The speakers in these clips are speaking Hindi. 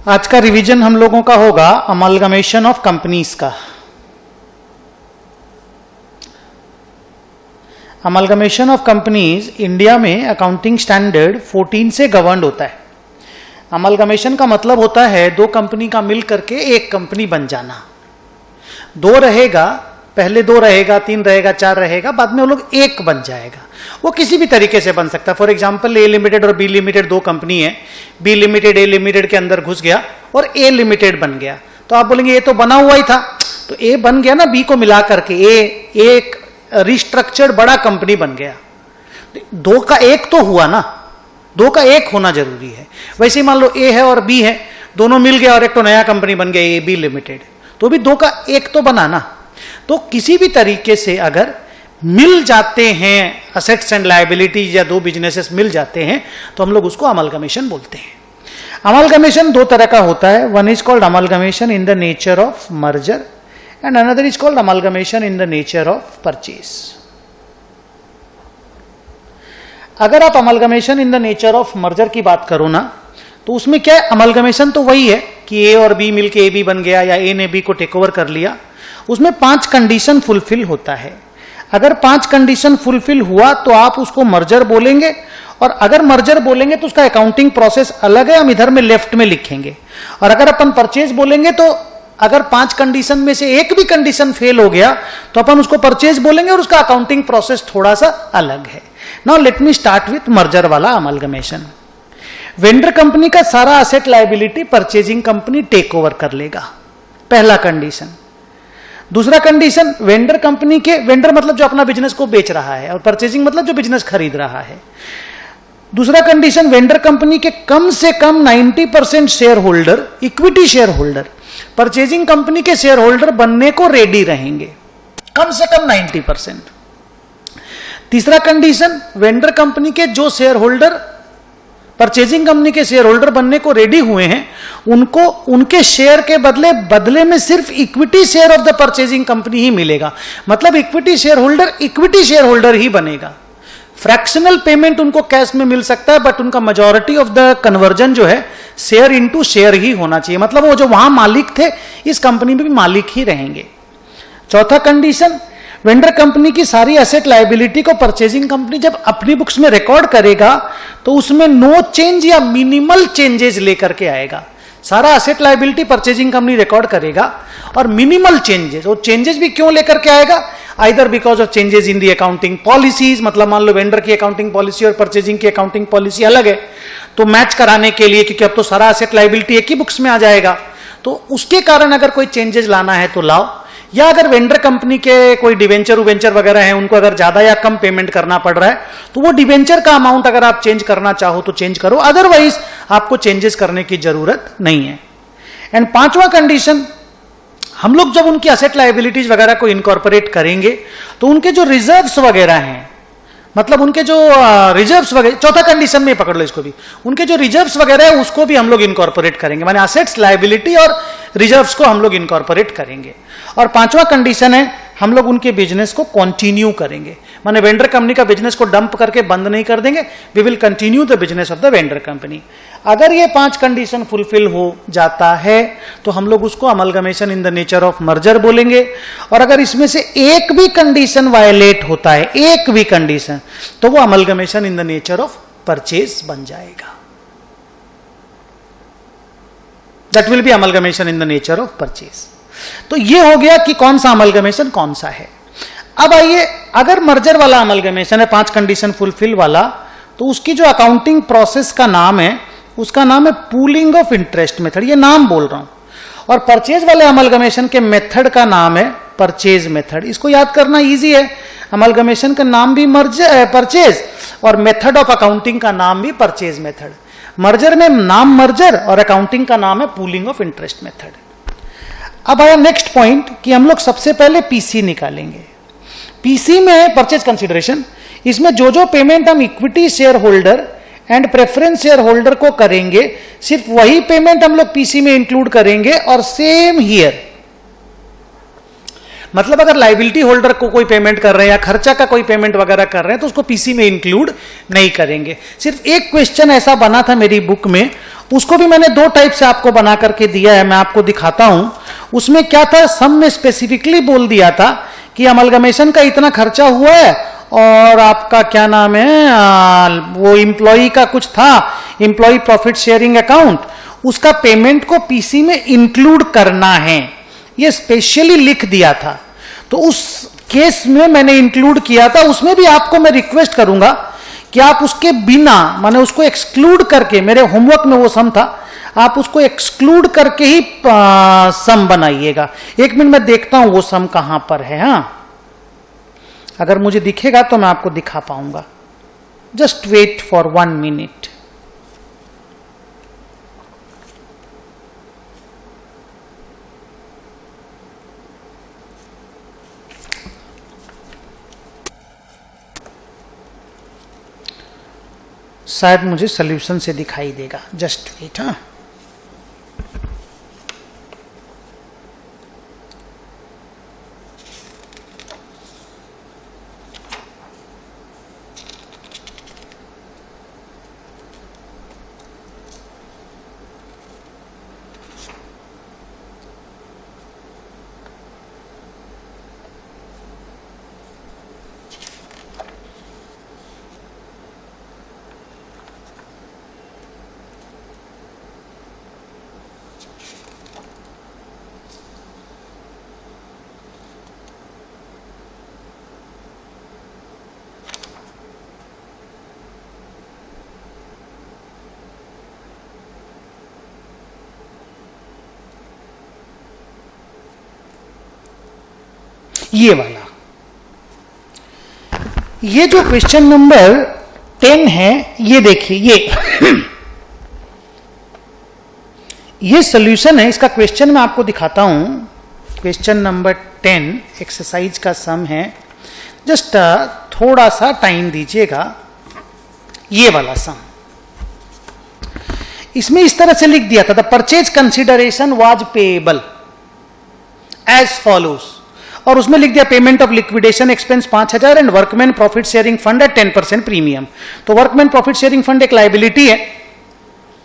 आज का रिवीजन हम लोगों का होगा अमलगमेशन ऑफ कंपनीज का। अमलगमेशन ऑफ कंपनीज इंडिया में अकाउंटिंग स्टैंडर्ड 14 से गवर्न्ड होता है। अमलगमेशन का मतलब होता है दो कंपनी का मिल करके एक कंपनी बन जाना। दो रहेगा, पहले दो रहेगा, तीन रहेगा, चार रहेगा, बाद में वो लोग एक बन जाएगा। वो किसी भी तरीके से बन सकता है। फॉर एग्जांपल ए लिमिटेड और बी लिमिटेड दो कंपनी है, बी लिमिटेड ए लिमिटेड के अंदर घुस गया और ए लिमिटेड बन गया। तो आप बोलेंगे ये तो बना हुआ ही था, तो ए बन गया ना बी को मिला करके, ए एक रिस्ट्रक्चर्ड बड़ा कंपनी बन गया। दो का एक तो हुआ ना, दो का एक होना जरूरी है। वैसे ही मान लो ए है और बी है, दोनों मिल गया और एक तो नया कंपनी बन गया ए बी लिमिटेड, तो भी दो का एक तो बना ना। तो किसी भी तरीके से अगर मिल जाते हैं असेट्स एंड लायबिलिटीज या दो बिजनेसेस मिल जाते हैं तो हम लोग उसको अमलगमेशन बोलते हैं। अमलगमेशन दो तरह का होता है। One is called amalgamation in the nature of merger and another is called amalgamation in the nature of purchase. अगर आप amalgamation in the nature of merger की बात करो ना, तो उसमें क्या है, अमलगमेशन तो वही है कि ए और बी मिलके ए बी बन गया या ए ने बी को टेक ओवर कर लिया। उसमें 5 कंडीशन फुलफिल होता है। अगर 5 कंडीशन फुलफिल हुआ तो आप उसको मर्जर बोलेंगे, और अगर मर्जर बोलेंगे तो उसका अकाउंटिंग प्रोसेस अलग है, हम इधर में लेफ्ट में लिखेंगे। और अगर अपन परचेज बोलेंगे तो अगर 5 कंडीशन में से एक भी कंडीशन फेल हो गया तो अपन उसको परचेज बोलेंगे और उसका अकाउंटिंग प्रोसेस थोड़ा सा अलग है। Now let me start with merger वाला अमलगमेशन। वेंडर कंपनी का सारा asset liability purchasing company take over कर लेगा, पहला कंडीशन। दूसरा कंडीशन, वेंडर कंपनी के, वेंडर मतलब जो अपना बिजनेस को बेच रहा है और परचेजिंग मतलब जो बिजनेस खरीद रहा है। दूसरा कंडीशन, वेंडर कंपनी के कम से कम 90% share holder, equity share holder purchasing company के शेयर होल्डर बनने को रेडी रहेंगे, कम से कम 90%। तीसरा कंडीशन, वेंडर कंपनी के जो शेयर होल्डर परचेजिंग कंपनी के शेयर होल्डर बनने को रेडी हुए हैं, उनको उनके शेयर के बदले में सिर्फ equity share of the purchasing company ही मिलेगा। मतलब इक्विटी शेयर होल्डर ही बनेगा। फ्रैक्शनल पेमेंट उनको कैश में मिल सकता है, बट उनका मेजॉरिटी ऑफ द कन्वर्जन जो है शेयर इनटू शेयर ही होना चाहिए। मतलब वो जो वहां मालिक थे इस कंपनी में भी मालिक ही रहेंगे। चौथा कंडीशन, वेंडर कंपनी की सारी एसेट लायबिलिटी को परचेजिंग कंपनी जब अपनी बुक्स में रिकॉर्ड करेगा तो उसमें नो चेंज या मिनिमल चेंजेस लेकर के आएगा। सारा asset liability purchasing company record करेगा और मिनिमल चेंजेस, वो चेंजेस भी क्यों लेकर के आएगा, either because of changes in the accounting policies, मतलब मान लो वेंडर की अकाउंटिंग पॉलिसी और परचेजिंग की अकाउंटिंग पॉलिसी अलग है, तो मैच कराने के लिए, क्योंकि अब तो सारा एसेट लायबिलिटी एक ही बुक्स में आ जाएगा, तो उसके कारण अगर कोई चेंजेस लाना है तो लाओ। या अगर वेंडर कंपनी के कोई डिवेंचर उवेंचर वगैरह है, उनको अगर ज्यादा या कम पेमेंट करना पड़ रहा है तो वो डिवेंचर का अमाउंट अगर आप चेंज करना चाहो तो चेंज करो, अदरवाइज आपको चेंजेस करने की जरूरत नहीं है। एंड 5वां कंडीशन, हम लोग जब उनकी असेट लायबिलिटीज वगैरह को इनकॉर्पोरेट करेंगे तो उनके जो रिजर्व्स वगैरह हैं, मतलब उनके जो रिजर्व्स वगैरह, चौथा कंडीशन में पकड़ लो इसको भी, उनके जो रिजर्व्स वगैरह है उसको भी हम लोग इनकॉर्पोरेट करेंगे। माने असेट्स लायबिलिटी और रिजर्व्स को हम लोग इनकॉर्पोरेट करेंगे। और 5वां कंडीशन है, हम लोग उनके बिजनेस को कंटिन्यू करेंगे। माने वेंडर कंपनी का बिजनेस को डंप करके बंद नहीं कर देंगे, we will continue the business of the vendor company. अगर ये 5 कंडीशन फुलफिल हो जाता है तो हम लोग उसको amalgamation in the nature of merger बोलेंगे। और अगर इसमें से एक भी कंडीशन वायलेट होता है, एक भी कंडीशन, तो वो amalgamation in the nature of purchase बन जाएगा। That will be amalgamation in the nature of purchase. तो ये हो गया कि कौन सा अमलगमेशन कौन सा है। अब आइए, अगर मर्जर वाला अमलगमेशन है 5 कंडीशन फुलफिल वाला, तो उसकी जो अकाउंटिंग प्रोसेस का नाम है उसका नाम है पूलिंग ऑफ इंटरेस्ट मेथड, ये नाम बोल रहा हूं। और परचेज वाले अमलगमेशन के मेथड का नाम है परचेज मेथड। इसको याद करना इजी है, अमलगमेशन का नाम भी परचेज और मेथड ऑफ अकाउंटिंग का नाम भी परचेज मेथड। मर्जर में नाम मर्जर और अकाउंटिंग का नाम है पूलिंग ऑफ इंटरेस्ट मेथड। अब आया नेक्स्ट पॉइंट कि हम लोग सबसे पहले पीसी निकालेंगे। पीसी में है परचेज कंसिडरेशन। इसमें जो जो पेमेंट हम equity share holder and preference share holder को करेंगे, सिर्फ वही पेमेंट हम लोग पीसी में इंक्लूड करेंगे। और सेम हियर, मतलब अगर लाइबिलिटी होल्डर को कोई पेमेंट कर रहे हैं या खर्चा का कोई पेमेंट वगैरह कर रहे हैं तो उसको पीसी में इंक्लूड नहीं करेंगे। सिर्फ एक क्वेश्चन ऐसा बना था मेरी बुक में, उसको भी मैंने दो टाइप से आपको बना करके दिया है, मैं आपको दिखाता हूं। उसमें क्या था, सम में स्पेसिफिकली बोल दिया था कि अमलगमेशन का इतना खर्चा हुआ है और आपका क्या नाम है, वो इंप्लॉई का कुछ था, इंप्लॉई प्रॉफिट शेयरिंग अकाउंट, उसका पेमेंट को पीसी में इंक्लूड करना है, ये स्पेशली लिख दिया था। तो उस केस में मैंने इंक्लूड किया था। उसमें भी आपको मैं रिक्वेस्ट करूंगा कि आप उसके बिना, माने उसको एक्सक्लूड करके, मेरे होमवर्क में वो सम था, आप उसको एक्सक्लूड करके ही सम बनाइएगा। एक मिनट मैं देखता हूं वो सम कहां पर है। हाँ, अगर मुझे दिखेगा तो मैं आपको दिखा पाऊंगा। Just wait for 1 minute. शायद मुझे सॉल्यूशन से दिखाई देगा, जस्ट वेट। हाँ, ये वाला, ये जो क्वेश्चन नंबर 10 है, ये देखिए, ये सॉल्यूशन है इसका। क्वेश्चन मैं आपको दिखाता हूं। क्वेश्चन नंबर 10 एक्सरसाइज का सम है। जस्ट थोड़ा सा टाइम दीजिएगा। ये वाला सम, इसमें इस तरह से लिख दिया था, the purchase consideration was payable as follows, और उसमें लिख दिया payment of liquidation expense 5000 and workman profit sharing fund at 10% premium. तो वर्कमैन प्रॉफिट शेयरिंग फंड एक लायबिलिटी है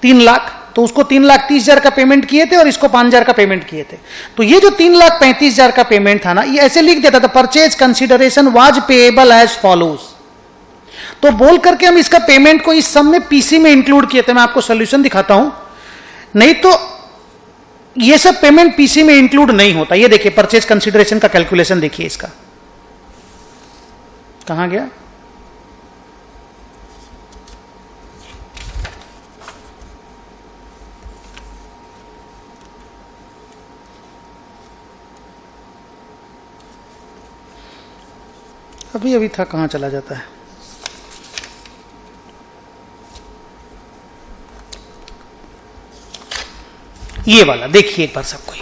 3 लाख, तो उसको 3,30,000 का पेमेंट किए थे और इसको 5,000 का पेमेंट किए थे। तो ये जो 3,35,000 का पेमेंट था ना, ये ऐसे लिख देता था, purchase consideration was payable as follows. तो बोल करके हम इसका पेमेंट को इस सम में पीसी में इंक्लूड किए थे। मैं आपको सोल्यूशन दिखाता हूं, नहीं तो ये सब पेमेंट पीसी में इंक्लूड नहीं होता। ये देखिए परचेज कंसिडरेशन का कैलकुलेशन देखिए, इसका कहां गया, अभी अभी था, कहां चला जाता है। ये वाला देखिए एक बार सबको,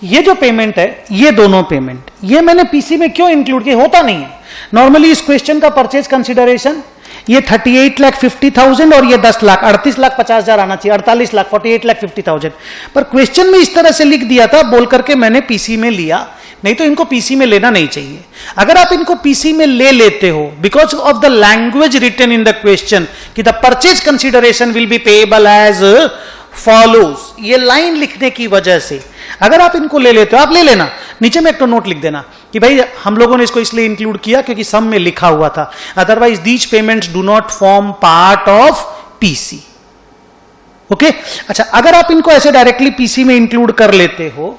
ये जो पेमेंट है, ये दोनों पेमेंट, ये मैंने पीसी में क्यों इंक्लूड किया, होता नहीं है नॉर्मली। इस क्वेश्चन का परचेज कंसिडरेशन ये 38,50,000 और ये 10 लाख, 38,50,000 आना चाहिए, 48 लाख, 48,50,000। पर क्वेश्चन में इस तरह से लिख दिया था, बोल करके मैंने पीसी में लिया, नहीं तो इनको पीसी में लेना नहीं चाहिए। अगर आप इनको पीसी में ले लेते हो, because of the language written in the question कि the purchase consideration will be payable as follows, ये लाइन लिखने की वजह से अगर आप इनको ले लेते हो, आप ले लेना, नीचे में एक तो नोट लिख देना कि भाई हम लोगों ने इसको इसलिए इंक्लूड किया क्योंकि सम में लिखा हुआ था, otherwise these payments do not form part of PC. Okay, अच्छा, अगर आप इनको ऐसे डायरेक्टली पीसी में इंक्लूड कर लेते हो,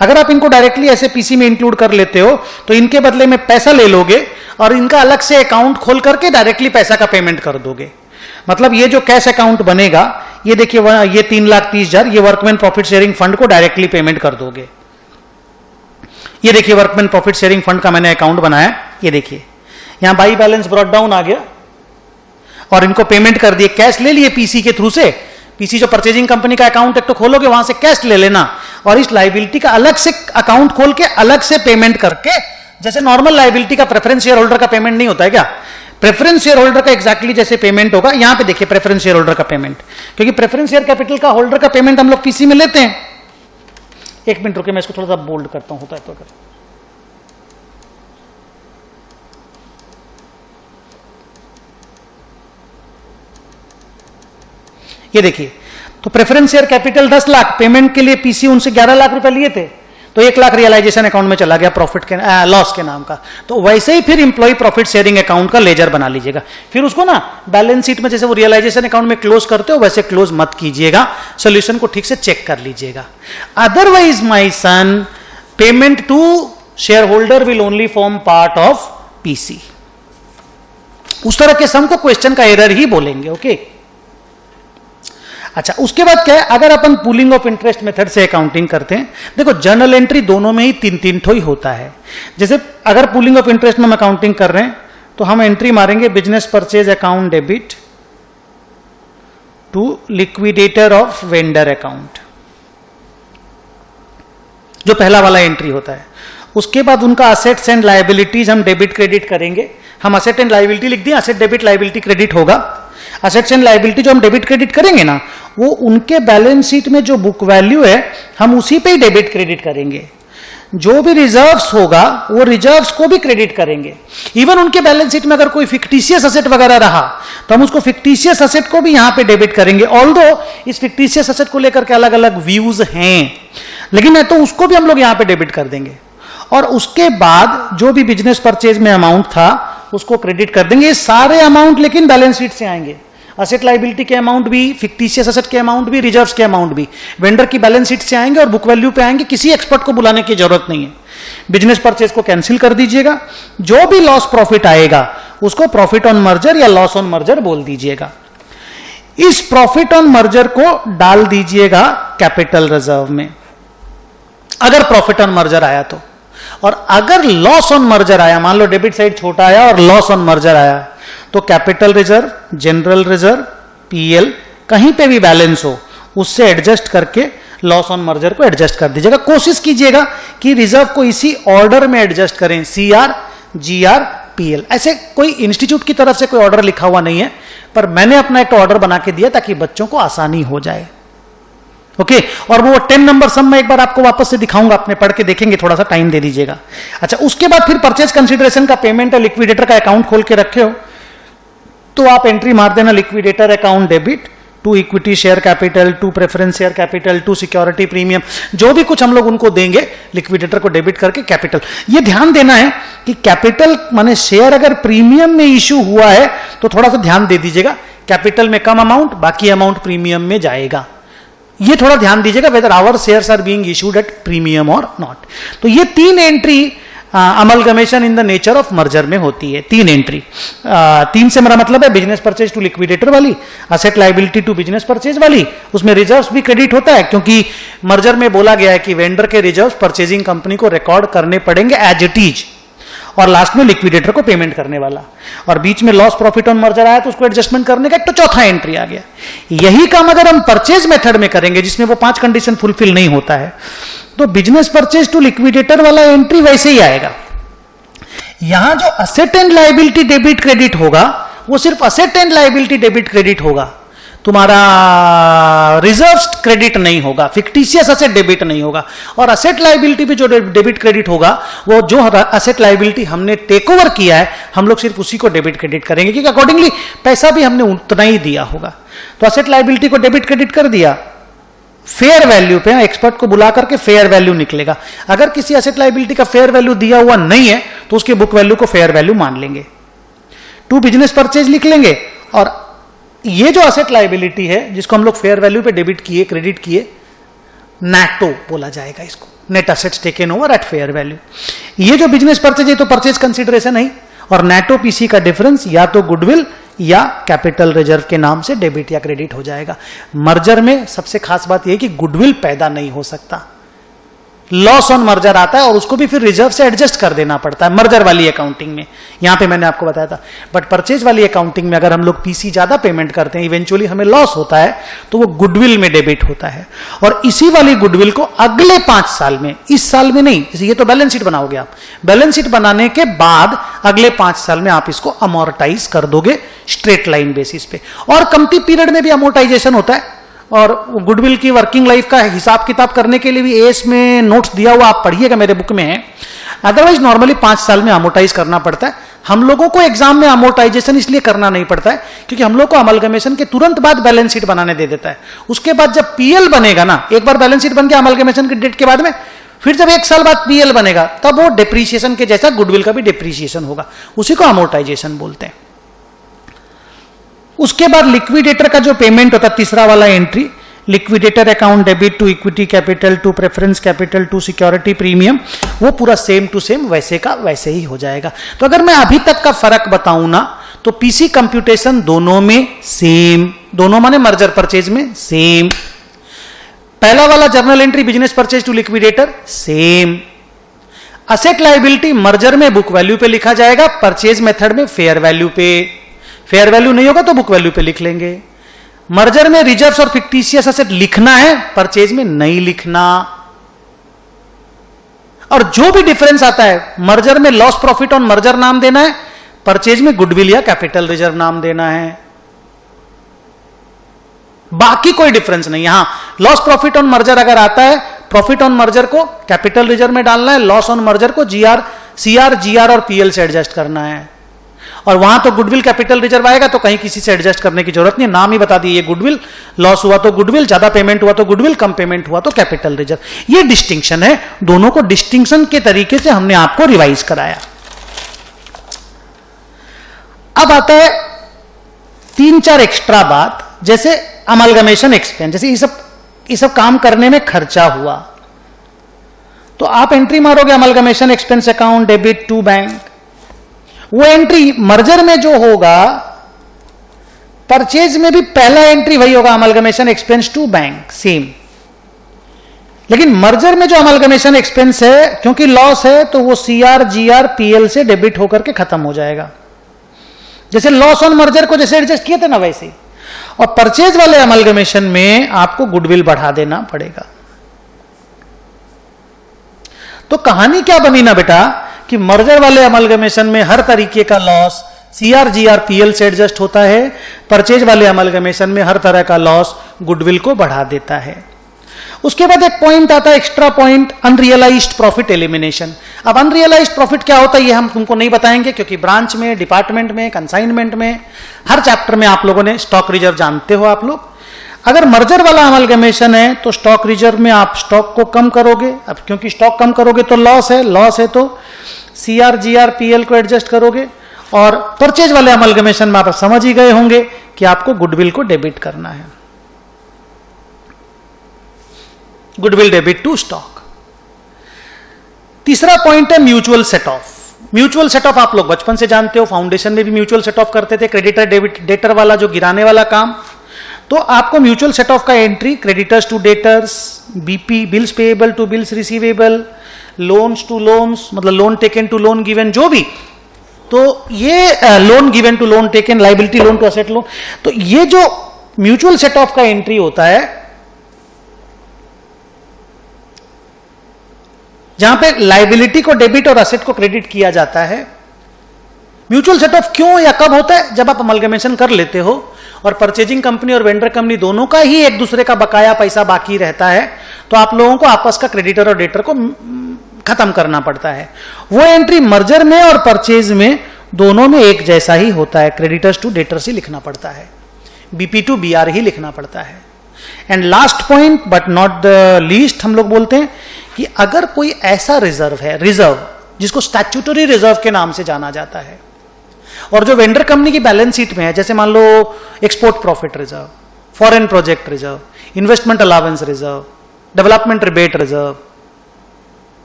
अगर आप इनको डायरेक्टली ऐसे पीसी में इंक्लूड कर लेते हो, तो इनके बदले में पैसा ले लोगे और इनका अलग से अकाउंट खोल करके डायरेक्टली पैसा का पेमेंट कर दोगे। मतलब ये जो कैश अकाउंट बनेगा, ये देखिए, ये 3,30,000, ये वर्कमैन प्रॉफिट शेयरिंग फंड को डायरेक्टली पेमेंट कर दोगे। ये देखिए वर्कमैन प्रॉफिट शेयरिंग फंड का मैंने अकाउंट बनाया, ये देखिए यहां बाई बैलेंस ब्रॉट डाउन आ गया और इनको पेमेंट कर दिए, कैश ले लिए पीसी के थ्रू से। पीसी जो परचेजिंग कंपनी का अकाउंट एक तो खोलोगे, वहां से कैश ले लेना और इस लायबिलिटी का अलग से अकाउंट खोल के अलग से पेमेंट करके, जैसे नॉर्मल लायबिलिटी का प्रेफरेंस शेयर होल्डर का पेमेंट नहीं होता है क्या, प्रेफरेंस शेयर होल्डर का एग्जैक्टली जैसे पेमेंट होगा, यहां पे देखिए प्रेफरेंस शेयर होल्डर का पेमेंट, क्योंकि प्रेफरेंस शेयर कैपिटल का होल्डर का पेमेंट हम लोग पीसी में लेते हैं। एक मिनट रुके, मैं इसको थोड़ा सा बोल्ड करता हूं, होता है तो अगर ये देखिए, तो preference share capital 10 lakh, payment के लिए पीसी उनसे 11 लाख रुपए लिए थे, तो 1 लाख रियलाइजेशन अकाउंट में चला गया प्रॉफिट के लॉस के नाम का। तो वैसे ही फिर इंप्लॉय प्रॉफिट शेयरिंग अकाउंट का लेजर बना लीजिएगा, फिर उसको ना बैलेंस शीट में जैसे वो रियलाइजेशन अकाउंट में क्लोज करते हो वैसे क्लोज मत कीजिएगा, सोल्यूशन को ठीक से चेक कर लीजिएगा। Otherwise my son, payment to share holder will only form part of PC. उस तरह के सम को क्वेश्चन का एरर ही बोलेंगे। ओके, अच्छा, उसके बाद क्या है, अगर अपन पूलिंग ऑफ इंटरेस्ट मेथड से अकाउंटिंग करते हैं, देखो जर्नल एंट्री दोनों में ही 3-3 ठो ही होता है। जैसे अगर पूलिंग ऑफ इंटरेस्ट में हम अकाउंटिंग कर रहे हैं तो हम एंट्री मारेंगे business purchase account debit to liquidator of vendor account, जो पहला वाला एंट्री होता है। उसके बाद उनका असेट्स एंड लायबिलिटीज हम डेबिट क्रेडिट करेंगे। हम असेट एंड लायबिलिटी लिख दिए, असेट डेबिट लायबिलिटी क्रेडिट होगा। असेट्स एंड लायबिलिटी जो हम डेबिट क्रेडिट करेंगे ना, वो उनके बैलेंस शीट में जो बुक वैल्यू है हम उसी पे ही डेबिट क्रेडिट करेंगे। जो भी रिजर्व्स होगा वो रिजर्व्स को भी क्रेडिट करेंगे। इवन उनके बैलेंस शीट में अगर कोई फिक्टिशियस असेट वगैरह रहा तो हम उसको फिक्टिशियस असेट को भी यहां पे डेबिट करेंगे। ऑल्दो इस फिक्टिशियस असेट को लेकर के अलग अलग व्यूज हैं, लेकिन नहीं तो उसको भी हम लोग यहां पे डेबिट कर देंगे। और उसके बाद जो भी बिजनेस परचेज में अमाउंट था उसको क्रेडिट कर देंगे। ये सारे अमाउंट लेकिन बैलेंस शीट से आएंगे। असेट लायबिलिटी के अमाउंट भी, फिक्टिशियस असेट के अमाउंट भी, रिजर्व्स के अमाउंट भी वेंडर की बैलेंस शीट से आएंगे और बुक वैल्यू पे आएंगे। किसी एक्सपर्ट को बुलाने की जरूरत नहीं है। बिजनेस परचेज को कैंसिल कर दीजिएगा। जो भी लॉस प्रॉफिट आएगा उसको प्रॉफिट ऑन मर्जर या लॉस ऑन मर्जर बोल दीजिएगा। इस प्रॉफिट ऑन मर्जर को डाल दीजिएगा कैपिटल रिजर्व में, अगर प्रॉफिट ऑन मर्जर आया तो। और अगर लॉस ऑन मर्जर आया, मान लो डेबिट साइड छोटा आया और लॉस ऑन मर्जर आया, तो capital reserve, general reserve, PL कहीं पे भी बैलेंस हो उससे एडजस्ट करके लॉस ऑन मर्जर को एडजस्ट कर दीजिएगा। कोशिश कीजिएगा कि रिजर्व को इसी ऑर्डर में एडजस्ट करें, सीआर, जीआर, पीएल। ऐसे कोई इंस्टीट्यूट की तरफ से कोई ऑर्डर लिखा हुआ नहीं है, पर मैंने अपना एक ऑर्डर बना के दिया ताकि बच्चों को आसानी हो जाए। ओके, और वो 10 नंबर सम मैं एक बार आपको वापस से दिखाऊंगा, अपने पढ़ के देखेंगे, थोड़ा सा टाइम दे दीजिएगा। अच्छा, उसके बाद फिर परचेज कंसीडरेशन का पेमेंट है, लिक्विडेटर का अकाउंट खोल के रखे हो तो आप एंट्री मार देना liquidator account debit to equity share capital, to preference share capital, to security premium, जो भी कुछ हम लोग उनको देंगे लिक्विडेटर को डेबिट करके कैपिटल। ये ध्यान देना है कि कैपिटल माने शेयर अगर प्रीमियम में इश्यू हुआ है तो थोड़ा सा ध्यान दे दीजिएगा। कैपिटल में कम अमाउंट, बाकी अमाउंट प्रीमियम में जाएगा। ये थोड़ा ध्यान दीजिएगा, whether our shares are being issued at premium और नॉट। तो ये 3 entry amalgamation in the nature of merger में होती है। 3 एंट्री, 3 से मेरा मतलब है बिजनेस परचेज टू लिक्विडेटर वाली, asset liability to business purchase वाली, उसमें रिजर्व्स भी क्रेडिट होता है क्योंकि मर्जर में बोला गया है कि वेंडर के रिजर्व्स परचेजिंग कंपनी को रिकॉर्ड करने पड़ेंगे एज इट इज, और लास्ट में लिक्विडेटर को पेमेंट करने वाला, और बीच में लॉस प्रॉफिट ऑन मर्जर आया तो उसको एडजस्टमेंट करने का एक तो चौथा एंट्री आ गया। यही काम अगर हम परचेज मेथड में करेंगे जिसमें वो 5 कंडीशन फुलफिल नहीं होता है तो बिजनेस परचेज टू लिक्विडेटर वाला एंट्री वैसे ही आएगा। यहां जो asset and liability debit credit होगा वो सिर्फ asset and liability debit credit होगा, तुम्हारा रिजर्व्स क्रेडिट नहीं होगा, फिक्टिशियस असेट डेबिट नहीं होगा। और असेट लायबिलिटी भी जो डेबिट क्रेडिट होगा वो जो असेट लायबिलिटी हमने टेक ओवर किया है हम लोग सिर्फ उसी को डेबिट क्रेडिट करेंगे, क्योंकि अकॉर्डिंगली पैसा भी हमने उतना ही दिया होगा। तो असेट लायबिलिटी को डेबिट क्रेडिट कर दिया, फेयर वैल्यू पे एक्सपर्ट को बुला करके फेयर वैल्यू निकलेगा। अगर किसी एसेट लायबिलिटी का फेयर वैल्यू दिया हुआ नहीं है तो उसके बुक वैल्यू को फेयर वैल्यू मान लेंगे, टू बिजनेस परचेज लिख लेंगे, और ये जो एसेट लायबिलिटी है जिसको हम लोग फेयर वैल्यू पे डेबिट किए, क्रेडिट किए, नेटो बोला जाएगा इसको, net assets taken over at fair value. ये जो बिजनेस परचेज है तो परचेज कंसीडरेशन है, और नेटो पीसी का डिफरेंस या तो गुडविल या कैपिटल रिजर्व के नाम से डेबिट या क्रेडिट हो जाएगा। मर्जर में सबसे खास बात यह है कि गुडविल पैदा नहीं हो सकता, लॉस ऑन मर्जर आता है और उसको भी फिर रिजर्व से एडजस्ट कर देना पड़ता है मर्जर वाली अकाउंटिंग में, यहां पे मैंने आपको बताया था। बट परचेज वाली अकाउंटिंग में अगर हम लोग पीसी ज्यादा पेमेंट करते हैं, इवेंचुअली हमें लॉस होता है, तो वो गुडविल में डेबिट होता है। और इसी वाली गुडविल को अगले 5 साल में, इस साल में नहीं, जैसे ये तो बैलेंस शीट बनाओगे आप, बैलेंस शीट बनाने के बाद अगले 5 साल में आप इसको अमोर्टाइज कर दोगे स्ट्रेट लाइन बेसिस पे। और कमती पीरियड में भी अमोर्टाइजेशन होता है। और गुडविल की वर्किंग लाइफ का हिसाब किताब करने के लिए भी एस में नोट्स दिया हुआ, आप पढ़िएगा, मेरे बुक में है। अदरवाइज नॉर्मली 5 साल में अमोर्टाइज करना पड़ता है। हम लोगों को एग्जाम में अमोर्टाइजेशन इसलिए करना नहीं पड़ता है क्योंकि हम लोग को अमलगमेशन के तुरंत बाद बैलेंस शीट बनाने दे देता है। उसके बाद जब पीएल बनेगा ना, एक बार बैलेंस शीट बन गया अमलगमेशन के डेट के बाद में, फिर जब 1 साल बाद पीएल बनेगा तब वो डिप्रीशिएशन के जैसा गुडविल का भी डिप्रीशिएशन होगा, उसी को अमोर्टाइजेशन बोलते हैं। उसके बाद लिक्विडेटर का जो पेमेंट होता है, तीसरा वाला entry, liquidator account debit to equity capital to preference capital to security premium, वो पूरा सेम टू सेम वैसे का वैसे ही हो जाएगा। तो अगर मैं अभी तक का फर्क बताऊं ना, तो पीसी कंप्यूटेशन दोनों में सेम, दोनों माने मर्जर परचेज में सेम। पहला वाला journal entry business purchase to liquidator same. Asset liability merger में बुक वैल्यू पे लिखा जाएगा, परचेज मेथड में फेयर वैल्यू पे। फेयर वैल्यू नहीं होगा तो बुक वैल्यू पे लिख लेंगे। मर्जर में रिजर्व्स और फिक्टिशियस एसेट लिखना है, परचेज में नहीं लिखना। और जो भी डिफरेंस आता है, मर्जर में लॉस प्रॉफिट ऑन मर्जर नाम देना है, परचेज में गुडविल या कैपिटल रिजर्व नाम देना है। बाकी कोई डिफरेंस नहीं। यहां लॉस प्रॉफिट ऑन मर्जर अगर आता है, प्रॉफिट ऑन मर्जर को कैपिटल रिजर्व में डालना है, लॉस ऑन मर्जर को सीआर, जीआर और पीएल से एडजस्ट करना है। और वहां तो गुडविल कैपिटल रिजर्व आएगा, तो कहीं किसी से एडजस्ट करने की जरूरत नहीं, नाम ही बता दिए ये गुडविल, लॉस हुआ तो गुडविल, ज्यादा पेमेंट हुआ तो गुडविल, कम पेमेंट हुआ तो कैपिटल रिजर्व। ये डिस्टिंक्शन है, दोनों को डिस्टिंक्शन के तरीके से हमने आपको रिवाइज कराया। अब आता है 3-4 एक्स्ट्रा बात, जैसे अमलगमेशन एक्सपेंस, जैसे ये सब काम करने में खर्चा हुआ, तो आप एंट्री मारोगे amalgamation expense account debit to bank. वो एंट्री मर्जर में जो होगा, परचेज में भी पहला एंट्री वही होगा, amalgamation expense to bank same. लेकिन मर्जर में जो अमलगमेशन एक्सपेंस है, क्योंकि लॉस है, तो वो सीआर, जीआर, पीएल से डेबिट होकर के खत्म हो जाएगा। जैसे लॉस ऑन मर्जर को जैसे एडजस्ट किए थे ना वैसे ही। और परचेज वाले अमलगमेशन में आपको गुडविल बढ़ा देना पड़ेगा। तो कहानी क्या बनी ना बेटा, कि मर्जर वाले अमलगमेशन में हर तरीके का लॉस सीआर, जीआर, पीएल से एडजस्ट होता है। परचेज वाले अमलगमेशन में हर तरह का लॉस गुडविल को बढ़ा देता है। उसके बाद एक पॉइंट आता है, extra point, unrealised profit elimination. अब अनरियलाइज्ड प्रॉफिट क्या होता है ये हम तुमको नहीं बताएंगे, क्योंकि ब्रांच में, डिपार्टमेंट में, कंसाइनमेंट में, हर चैप्टर में आप लोगों ने स्टॉक रिजर्व जानते हो आप लोग। अगर मर्जर वाला अमलगमेशन है तो स्टॉक रिजर्व में आप स्टॉक को कम करोगे। अब क्योंकि स्टॉक कम करोगे तो लॉस है तो सीआर, जीआर, पीएल को एडजस्ट करोगे। और परचेज वाले अमलगमेशन में आप समझ ही गए होंगे कि आपको गुडविल को डेबिट करना है, गुडविल डेबिट टू स्टॉक। तीसरा पॉइंट है mutual set of. Mutual set of आप लोग बचपन से जानते हो, फाउंडेशन में भी म्यूचुअल सेट ऑफ करते थे, क्रेडिटर डेबिट डेटर वाला जो गिराने वाला काम। तो आपको म्यूचुअल सेट ऑफ का entry creditors to debtors, BP bills payable to bills receivable, loans to loans, मतलब loan taken to loan given, जो भी, तो ये loan given to loan taken, liability loan to asset loan, तो ये जो म्यूचुअल सेट ऑफ का एंट्री होता है, जहां पे लाइबिलिटी को डेबिट और असेट को क्रेडिट किया जाता है। म्यूचुअल सेट ऑफ क्यों या कब होता है? जब आप अमलगमेशन कर लेते हो और परचेजिंग कंपनी और वेंडर कंपनी दोनों का ही एक दूसरे का बकाया पैसा बाकी रहता है, तो आप लोगों को आपस का क्रेडिटर और डेटर को खत्म करना पड़ता है। वो एंट्री मर्जर में और परचेज में दोनों में एक जैसा ही होता है, क्रेडिटर्स टू डेटर्स ही लिखना पड़ता है, बीपी टू बीआर ही लिखना पड़ता है। And last point but not the least, हम लोग बोलते हैं कि अगर कोई ऐसा रिजर्व है, रिजर्व जिसको स्टैट्यूटरी रिजर्व के नाम से जाना जाता है, और जो वेंडर कंपनी की बैलेंस शीट में है, जैसे मान लो export profit reserve, foreign project reserve, investment allowance reserve, development rebate reserve,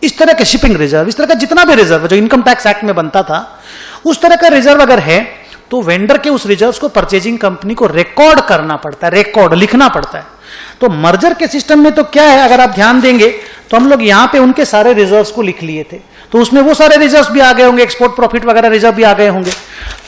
इस तरह के शिपिंग रिजर्व, इस तरह का जितना भी रिजर्व जो इनकम टैक्स एक्ट में बनता था, उस तरह का रिजर्व अगर है तो वेंडर के उस रिजर्व को परचेजिंग कंपनी को रिकॉर्ड करना पड़ता है, रिकॉर्ड लिखना पड़ता है। तो मर्जर के सिस्टम में तो क्या है, अगर आप ध्यान देंगे तो हम लोग यहां पे उनके सारे रिजर्व्स को लिख लिए थे, तो उसमें वो सारे रिजर्व्स भी आ गए होंगे, एक्सपोर्ट प्रॉफिट वगैरह रिजर्व भी आ गए होंगे।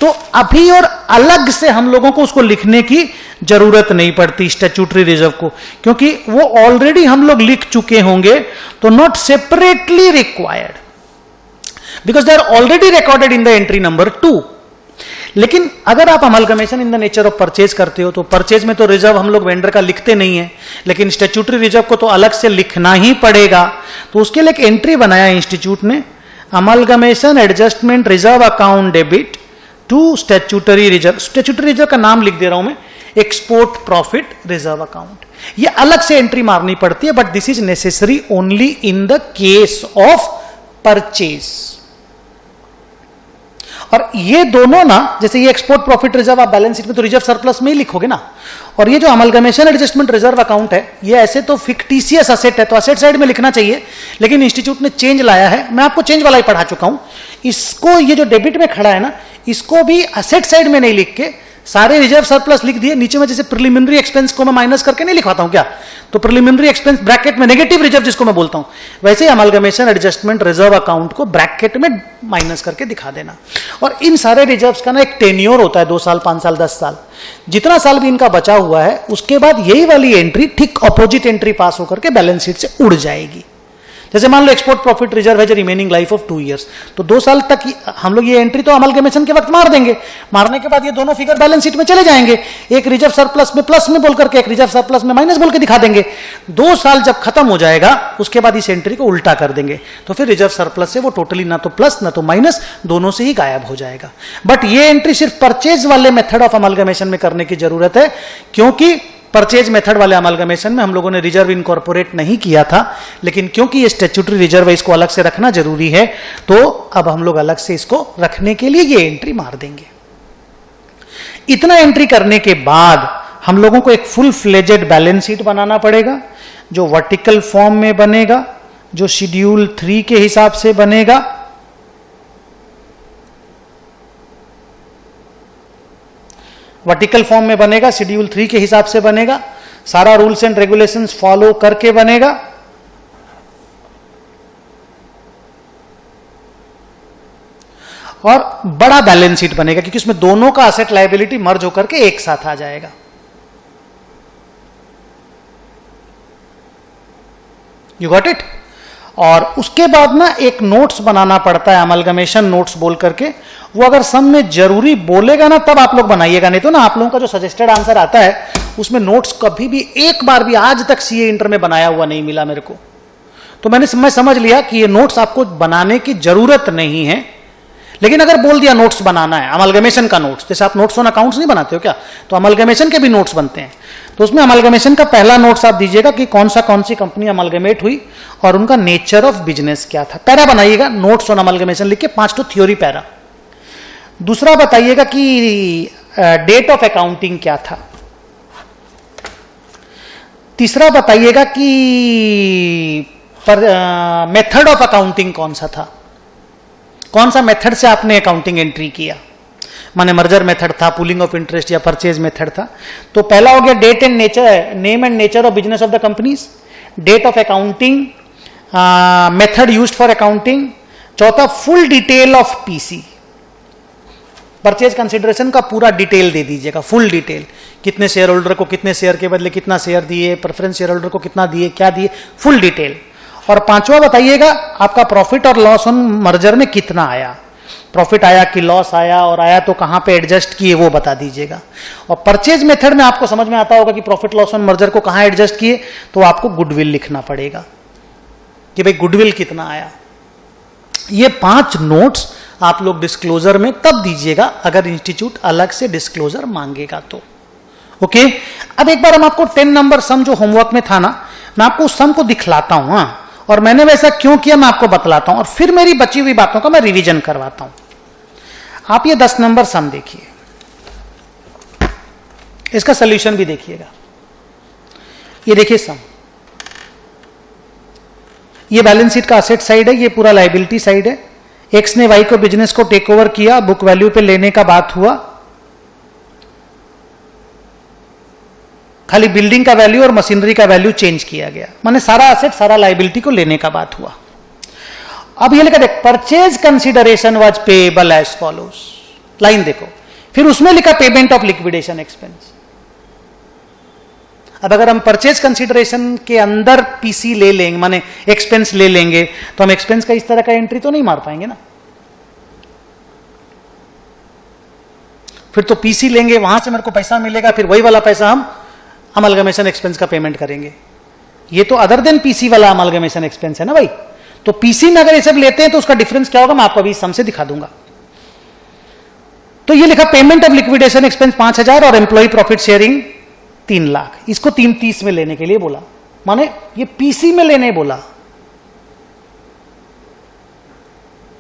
तो अभी और अलग से हम लोगों को उसको लिखने की जरूरत नहीं पड़ती स्टैट्यूटरी रिजर्व को, क्योंकि वो ऑलरेडी हम लोग लिख चुके होंगे, तो not separately required because they are already recorded in the entry number 2। लेकिन अगर आप amalgamation in the nature of purchase करते हो, तो परचेज में तो रिजर्व हम लोग वेंडर का लिखते नहीं है, लेकिन स्टैट्यूटरी रिजर्व को तो अलग से लिखना ही पड़ेगा। तो उसके लिए एक एंट्री बनाया इंस्टीट्यूट ने, amalgamation adjustment reserve account debit to statutory reserve. Statutory reserve का नाम लिख दे रहा हूं मैं, एक्सपोर्ट प्रॉफिट रिजर्व अकाउंट। ये अलग से एंट्री मारनी पड़ती है, but this is necessary only in the case of purchase. और ये दोनों ना, जैसे ये एक्सपोर्ट प्रॉफिट रिजर्व आप बैलेंस शीट में तो रिजर्व सरप्लस में ही लिखोगे ना, और ये जो अमलगमेशन एडजस्टमेंट रिजर्व अकाउंट है, ये ऐसे तो फिक्टिशियस असेट है, तो असेट साइड में लिखना चाहिए, लेकिन इंस्टीट्यूट ने चेंज लाया है। मैं आपको चेंज वाला ही पढ़ा चुका हूं। इसको, ये जो डेबिट में खड़ा है ना, इसको भी असेट साइड में नहीं लिख के सारे रिजर्व सरप्लस लिख दिए। नीचे में जैसे प्रिलिमिनरी एक्सपेंस को मैं माइनस करके नहीं लिखवाता हूं क्या, तो प्रिलिमिनरी एक्सपेंस ब्रैकेट में नेगेटिव रिजर्व जिसको मैं बोलता हूं, वैसे ही अमलगमेशन एडजस्टमेंट रिजर्व अकाउंट को ब्रैकेट में माइनस करके दिखा देना। और इन सारे रिजर्व्स का ना एक टेन्योर होता है, 2 साल, 5 साल, 10 साल, जितना साल भी इनका बचा हुआ है, उसके बाद यही वाली एंट्री ठीक अपोजिट एंट्री पास होकर के बैलेंस शीट से उड़ जाएगी। जैसे मान लो एक्सपोर्ट प्रॉफिट रिजर्व है जो रिमेनिंग लाइफ ऑफ 2 इयर्स, तो 2 साल तक हम लोग ये एंट्री तो अमलगमेशन के वक्त मार देंगे, मारने के बाद ये दोनों फिगर बैलेंस शीट में चले जाएंगे, एक रिजर्व सरप्लस में प्लस में बोल करके, एक रिजर्व सरप्लस में माइनस बोल के दिखा देंगे। 2 साल जब खत्म हो जाएगा, उसके बाद इस एंट्री को उल्टा कर देंगे, तो फिर रिजर्व सरप्लस से वो टोटली ना तो प्लस ना तो माइनस, दोनों से ही गायब हो जाएगा। बट ये एंट्री सिर्फ परचेज वाले मेथड ऑफ अमलगमेशन में करने की जरूरत है, क्योंकि परचेज मेथड वाले अमलगमेशन में हम लोगों ने रिजर्व इनकॉर्पोरेट नहीं किया था, लेकिन क्योंकि ये स्टैट्यूटरी रिजर्व है, इसको अलग से रखना जरूरी है, तो अब हम लोग अलग से इसको रखने के लिए ये एंट्री मार देंगे। इतना एंट्री करने के बाद हम लोगों को एक फुल फ्लेजेड बैलेंस शीट बनाना पड़ेगा, जो वर्टिकल फॉर्म में बनेगा, जो शेड्यूल 3 के हिसाब से बनेगा। वर्टिकल फॉर्म में बनेगा, शेड्यूल 3 के हिसाब से बनेगा, सारा रूल्स एंड रेगुलेशंस फॉलो करके बनेगा। और बड़ा बैलेंस शीट बनेगा, क्योंकि उसमें दोनों का असेट लायबिलिटी मर्ज होकर के एक साथ आ जाएगा। You got it. और उसके बाद ना एक नोट्स बनाना पड़ता है, अमलगमेशन नोट्स बोल करके। वो अगर सम में जरूरी बोलेगा ना, तब आप लोग बनाइएगा, नहीं तो ना आप लोगों का जो सजेस्टेड आंसर आता है उसमें नोट्स कभी भी एक बार भी आज तक सीए इंटर में बनाया हुआ नहीं मिला मेरे को। तो मैं समझ लिया कि ये नोट्स आपको बनाने की जरूरत नहीं है। लेकिन अगर बोल दिया नोट्स बनाना है, अमलगमेशन का नोट्स, जैसे आप नोट्स ऑन अकाउंट्स नहीं बनाते हो क्या, तो अमलगमेशन के भी नोट्स बनते हैं। तो उसमें अमलगमेशन का पहला नोट्स आप दीजिएगा कि कौन सी कंपनी अमलगमेट हुई और उनका नेचर ऑफ बिजनेस क्या था। पैरा बनाइएगा, नोट्स ऑन अमलगमेशन लिख के 5 तो थ्योरी पैरा। दूसरा बताइएगा कि डेट ऑफ अकाउंटिंग क्या था। तीसरा बताइएगा कि मेथड ऑफ अकाउंटिंग कौन सा था, कौन सा मेथड से आपने अकाउंटिंग एंट्री किया, माने मर्जर मेथड था, पूलिंग ऑफ इंटरेस्ट या परचेज मेथड था। तो पहला हो गया date and nature, name and nature of business of the companies, date of accounting, method used for accounting. चौथा full detail of PC, purchase consideration का पूरा डिटेल दे दीजिएगा, फुल डिटेल, कितने शेयर होल्डर को कितने शेयर के बदले कितना शेयर दिए, प्रेफरेंस शेयर होल्डर को कितना दिए, क्या दिए, फुल डिटेल। और पांचवा बताइएगा आपका प्रॉफिट और लॉस ऑन मर्जर में कितना आया, प्रॉफिट आया कि लॉस आया, और आया तो कहां पे एडजस्ट किए वो बता दीजिएगा। और परचेज मेथड में आपको समझ में आता होगा कि प्रॉफिट लॉस ऑन मर्जर को कहां एडजस्ट किए, तो आपको गुडविल लिखना पड़ेगा कि भाई गुडविल कितना आया। ये 5 नोट्स आप लोग डिस्क्लोजर में तब दीजिएगा अगर इंस्टीट्यूट अलग से डिस्क्लोजर मांगेगा तो। ओके, अब एक बार हम आपको 10 नंबर सम जो होमवर्क में था ना, मैं आपको उस सम को दिखलाता हूं। हाँ, और मैंने वैसा क्यों किया मैं आपको बतलाता हूं, और फिर मेरी बची हुई बातों का मैं रिवीजन करवाता हूं। आप ये 10 नंबर सम देखिए, इसका सॉल्यूशन भी देखिएगा। ये देखिए सम, ये बैलेंस शीट का असेट साइड है, ये पूरा लायबिलिटी साइड है। एक्स ने वाई को बिजनेस को टेक ओवर किया, बुक वैल्यू पे लेने का बात हुआ। खाली बिल्डिंग का वैल्यू और मशीनरी का वैल्यू चेंज किया गया, माने सारा एसेट सारा लाइबिलिटी को लेने का बात हुआ। अब ये लिखा देख, purchase consideration was payable as follows, line देखो, फिर उसमें लिखा पेमेंट ऑफ लिक्विडेशन एक्सपेंस। अब अगर हम परचेज कंसिडरेशन के अंदर पीसी ले लेंगे, माने एक्सपेंस ले लेंगे, तो हम एक्सपेंस का इस तरह का एंट्री तो नहीं मार पाएंगे ना। फिर तो पीसी लेंगे, वहां से मेरे को पैसा मिलेगा, फिर वही वाला पैसा हम अमलगमेशन एक्सपेंस का पेमेंट करेंगे। ये तो अदर देन पीसी वाला अमलगमेशन एक्सपेंस है ना भाई। तो पीसी में अगर ये सब लेते हैं तो उसका डिफरेंस क्या होगा, मैं आपको अभी सम से दिखा दूंगा। तो ये लिखा पेमेंट ऑफ लिक्विडेशन एक्सपेंस 5000 और एम्प्लॉय प्रॉफिट शेयरिंग 3 लाख, इसको 330 में लेने के लिए बोला, माने ये पीसी में लेने बोला।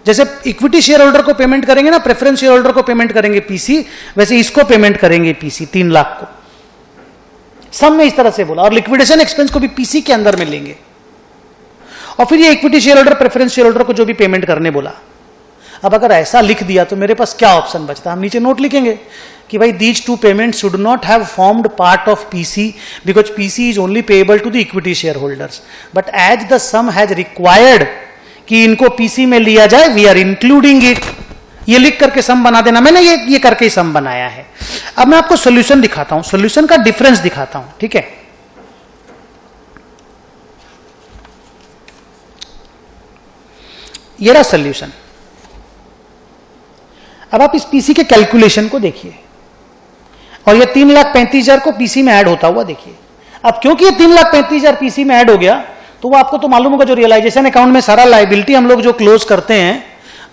जैसे इक्विटी शेयर होल्डर को पेमेंट करेंगे ना, प्रेफरेंस शेयर होल्डर को पेमेंट करेंगे पीसी, वैसे इसको पेमेंट करेंगे पीसी 3 लाख को। सम में इस तरह से बोला, और लिक्विडेशन एक्सपेंस को भी पीसी के अंदर में लेंगे। और फिर ये equity share holder preference share holder को जो भी पेमेंट करने बोला। अब अगर ऐसा लिख दिया तो मेरे पास क्या ऑप्शन बचता, हम नीचे नोट लिखेंगे कि भाई these two payment should not have formed part of PC because PC is only payable to the equity share holders, but as the sum has required कि इनको पीसी में लिया जाए, वी आर इंक्लूडिंग इट। ये लिख करके सम बना देना, मैंने ये करके ही सम बनाया है। अब मैं आपको सॉल्यूशन दिखाता हूं, सॉल्यूशन का डिफरेंस दिखाता हूं, ठीक है। ये रहा सॉल्यूशन। अब आप इस पीसी के कैलकुलेशन को देखिए, और ये 3,35,000 को पीसी में ऐड होता हुआ देखिए। अब क्योंकि ये 3,35,000 पीसी में ऐड हो गया, तो वो आपको तो मालूम होगा, जो रियलाइजेशन अकाउंट में सारा लायबिलिटी हम लोग जो क्लोज करते हैं,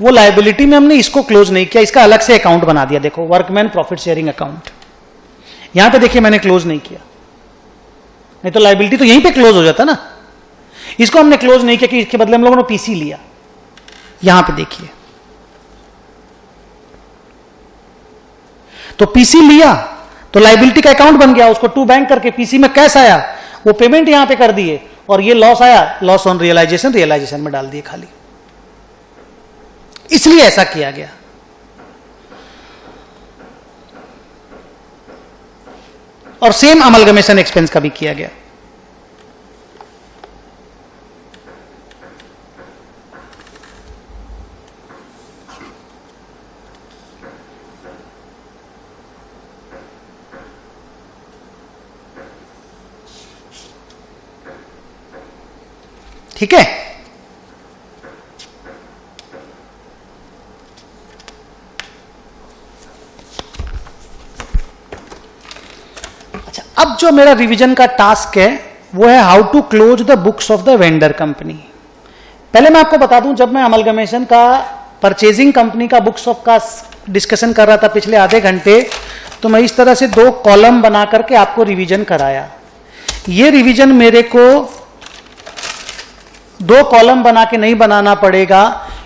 वो लायबिलिटी में हमने इसको क्लोज नहीं किया, इसका अलग से अकाउंट बना दिया। देखो, वर्कमैन प्रॉफिट शेयरिंग अकाउंट, यहां पे देखिए मैंने क्लोज नहीं किया, नहीं तो लायबिलिटी तो यहीं पे क्लोज हो जाता ना। इसको हमने क्लोज नहीं किया कि इसके बदले हम लोगों ने पीसी लिया। यहां पे देखिए, तो पीसी लिया तो लायबिलिटी का अकाउंट बन गया, उसको टू बैंक करके पीसी में कैश आया, वो पेमेंट यहां पे कर दिए, और ये लॉस आया, लॉस ऑन रियलाइजेशन, रियलाइजेशन में डाल दिए खाली। इसलिए ऐसा किया गया। और सेम अमलगमेशन एक्सपेंस का भी किया गया। ठीक है। अच्छा, अब जो मेरा रिवीजन का टास्क है वो है how to close the books of the vendor company. पहले मैं आपको बता दूं, जब मैं अमलगमेशन का परचेजिंग कंपनी का बुक्स ऑफ का डिस्कशन कर रहा था पिछले आधे घंटे, तो मैं इस तरह से 2 कॉलम बना करके आपको रिवीजन कराया। ये रिवीजन मेरे को 2 कॉलम बना के नहीं बनाना पड़ेगा,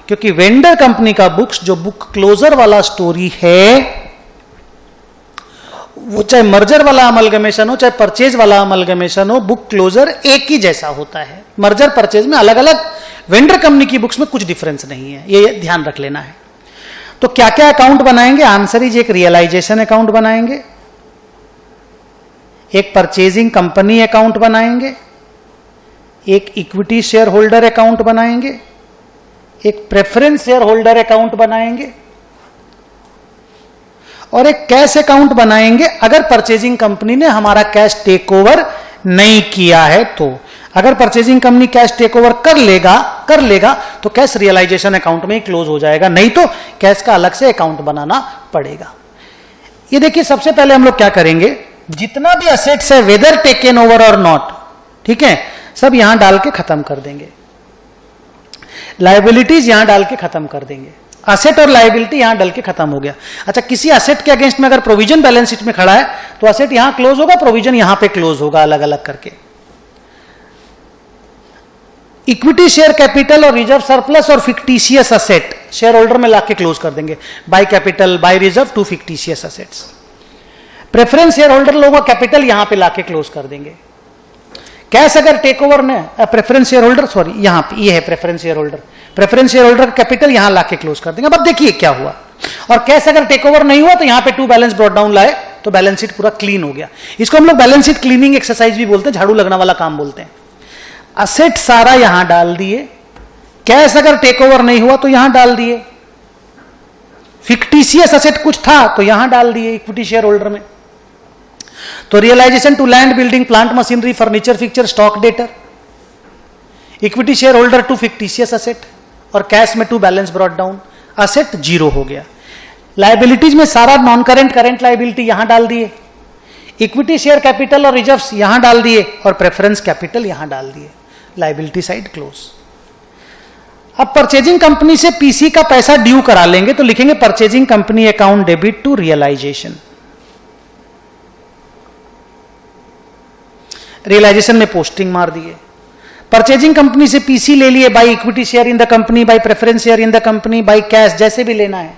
क्योंकि वेंडर कंपनी का बुक्स, जो बुक क्लोजर वाला स्टोरी है, वो चाहे मर्जर वाला अमलगमेशन हो चाहे परचेज वाला अमलगमेशन हो, बुक क्लोजर एक ही जैसा होता है। मर्जर परचेज में अलग अलग, वेंडर कंपनी की बुक्स में कुछ डिफरेंस नहीं है, ये ध्यान रख लेना है। तो क्या क्या अकाउंट बनाएंगे? आंसर इज एक रियलाइजेशन अकाउंट बनाएंगे, एक परचेजिंग कंपनी अकाउंट बनाएंगे, एक इक्विटी शेयर होल्डर अकाउंट बनाएंगे, एक प्रेफरेंस शेयर होल्डर अकाउंट बनाएंगे, और एक कैश अकाउंट बनाएंगे अगर परचेजिंग कंपनी ने हमारा कैश टेक ओवर नहीं किया है। तो अगर purchasing company cash take over कर लेगा तो कैश रियलाइजेशन अकाउंट में ही क्लोज हो जाएगा, नहीं तो कैश का अलग से अकाउंट बनाना पड़ेगा। ये देखिए, सबसे पहले हम लोग क्या करेंगे, जितना भी असेट्स है वेदर टेकन ओवर और नॉट, ठीक है, सब यहां डाल के खत्म कर देंगे। लायबिलिटीज यहां डाल के खत्म कर देंगे, असेट और लायबिलिटी यहां डाल के खत्म हो गया। अच्छा, किसी असेट के अगेंस्ट में अगर प्रोविजन बैलेंस शीट में खड़ा है तो असेट यहां क्लोज होगा, प्रोविजन यहां पे क्लोज होगा, अलग अलग करके। इक्विटी शेयर कैपिटल और रिजर्व सरप्लस और फिक्टिशियस असेट शेयर होल्डर में लाके क्लोज कर देंगे, by capital by reserve to fictitious assets. Preference share holder लोगों का कैपिटल यहां पे लाके क्लोज कर देंगे। कैश अगर टेक ओवर ने प्रेफरेंस शेयर होल्डर, सॉरी यहां पे ये है preference share holder, preference share holder का कैपिटल यहां लाके क्लोज कर देंगे। अब देखिए क्या हुआ, और कैश अगर टेक ओवर नहीं हुआ तो यहां पे टू बैलेंस ब्रॉट डाउन लाए तो बैलेंस शीट पूरा क्लीन हो गया। इसको हम लोग बैलेंस शीट क्लीनिंग एक्सरसाइज भी बोलते हैं, झाड़ू लगना वाला काम बोलते हैं। असेट सारा यहां डाल दिए, कैश अगर टेक ओवर नहीं हुआ तो यहां डाल दिए, फिक्टिशियस असेट कुछ था तो यहां डाल दिए इक्विटी शेयर होल्डर में। तो realisation to land, building, plant, machinery, furniture, fixture, stock, debtor, equity share holder to fictitious asset, और कैश में to balance brought down, asset zero हो गया। लाइबिलिटीज में सारा नॉन करेंट, करेंट लाइबिलिटी यहां डाल दिए, इक्विटी शेयर कैपिटल और रिजर्व्स यहां डाल दिए, और प्रेफरेंस कैपिटल यहां डाल दिए। Liability side close. अब परचेजिंग कंपनी से पीसी का पैसा ड्यू करा लेंगे तो लिखेंगे purchasing company account debit to realisation. Realisation में पोस्टिंग मार दिए। परचेजिंग कंपनी से पीसी ले लिए, by equity share in the company, by preference share in the company, by cash, जैसे भी लेना है।